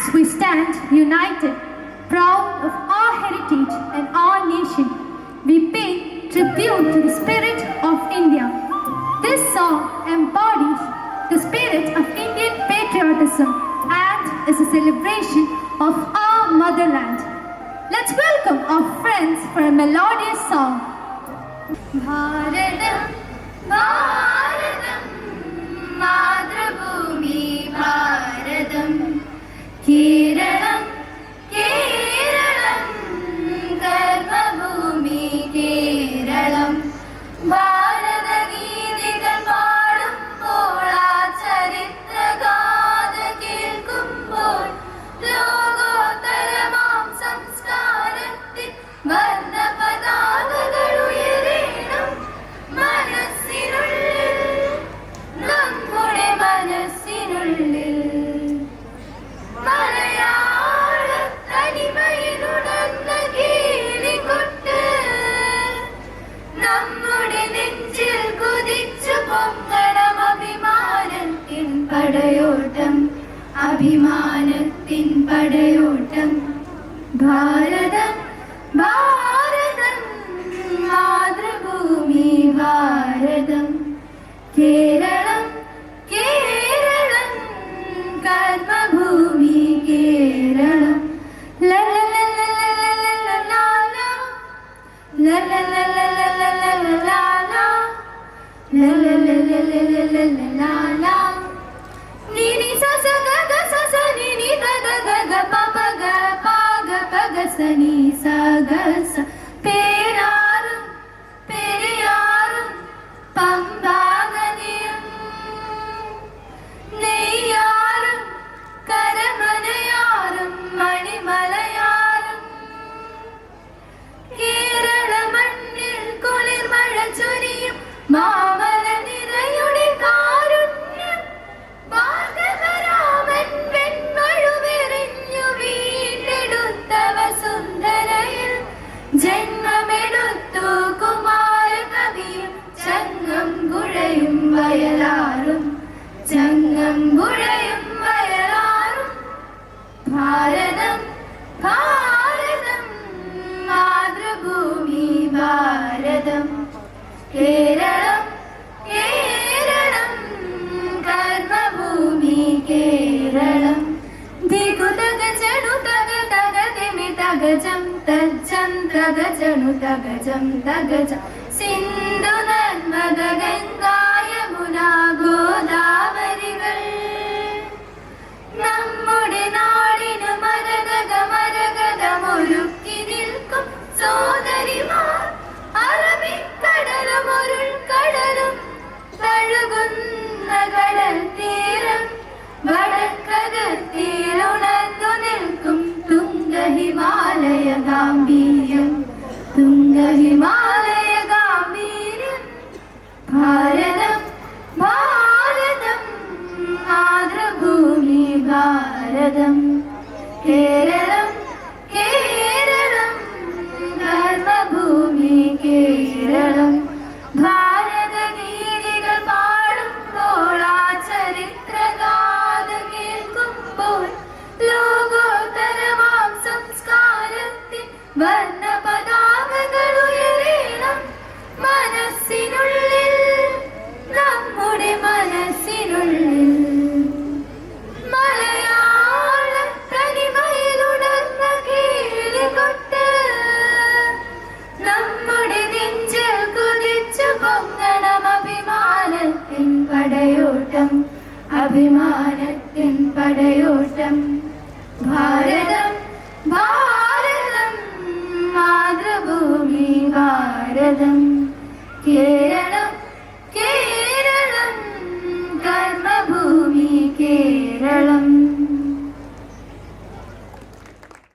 As we stand united, proud of our heritage and our nation, we pay tribute to the spirit of India. This song embodies the spirit of Indian patriotism and is a celebration of our motherland. Let's welcome our friends for a melodious song. Bharadam, Bharadam, Matrabhumi Bharadam, Keralam, Keralam, Karmabhumi Keralam, Bharata Geethikal പാടുമ്പോൾ ആ ചരിത്രഗാഥ കേൾക്കുമ്പോൾ ലോകോത്തരമാം സംസ്കാരത്തിൽ വർണ്ണപതാകകൾ ഉയരണം മനസ്സിനുള്ളിൽ, നമ്മുടെ മനസ്സിനുള്ളിൽ. മലയാള തനിമയിലുണർന്ന കേളികൊട്ട് നമ്മുടെ നെഞ്ചിൽ കുതിച്ചു പൊങ്ങണം അഭിമാനത്തിൻ പടയോട്ടം, അഭിമാനത്തിൻ പടയോട്ടം. ഭാരതം, ഭാരതം, മാതൃഭൂമി ഭാരതം, കേരളം, കേരളം, കർമ്മഭൂമി Keralam. Nini sa sa ga ga sa sa nini ga ga ga ga pa pa ga pa ga pa ga sa ni sa ga sa. പേരാറും പെരിയാറും പമ്പാനദിയും നെയ്യാറും കരമനയാറും മണിമലയാറും Kerala മണ്ണിൽ കുളിർമഴ ചൊരിയും മാമല നിരയുടെ കാരുണ്യം. ഭാർഗവരാമൻ വെൺമഴുവെറിഞ്ഞു വീണ്ടെടുത്ത വസുന്ധരയിൽ ജന്മമെടുത്തു കുമാരകവിയും ചങ്ങമ്പുഴയും വയലാറും, ചങ്ങമ്പുഴയും വയലാറും. ഭാരതം, ഭാരതം, മാതൃഭൂമി ഭാരതം, കേരളം, കേരളം, കർമ്മഭൂമി കേരളം. ദിഗുതഗ ജണു തഗ തഗ തിമി തഗജം തജ്ജം തഗ ജണു തഗജം തഗജം. സിന്ധു നർമ്മദ ഗംഗാ യമുന ഗോദാവരികൾ നമ്മുടെ നാടിനു മരകത മരകതമൊരുക്കി നിൽക്കും സോദരിമാർ. അറബിക്കടലും ഉരുൾക്കടലും തഴുകുന്ന കടൽ തീരം, വടക്കകത്തിലുണർന്നു നിൽക്കും തുംഗ ഹിമാലയ ഗാംഭീര്യം, തുംഗ ഹിമാലയ ഗാംഭീര്യം. ഭാരതം, ഭാരതം, മാതൃഭൂമി ഭാരതം, കേരളം, കേരളം, കർമ്മഭൂമി കേരളം. ഭാരതഗീതികൾ പാടുമ്പോൾ ആ ചരിത്രഗാഥ കേൾക്കുമ്പോൾ ലോകോത്തരമാം സംസ്കാരത്തിൽ വർണ്ണപതാകകൾ ഉയരണം മനസ്സിനുള്ളിൽ, നമ്മുടെ മനസ്സിനുള്ളിൽ. മലയാള തനിമയിലുണർന്ന കേളികൊട്ട് നമ്മുടെ നെഞ്ചിൽ കുതിച്ചു പൊങ്ങണം അഭിമാനത്തിൻ പടയോട്ടം, അഭിമാനത്തിൻ പടയോട്ടം. ഭാരതം, ഭാരതം, മാതൃഭൂമി ഭാരതം, കേരളം.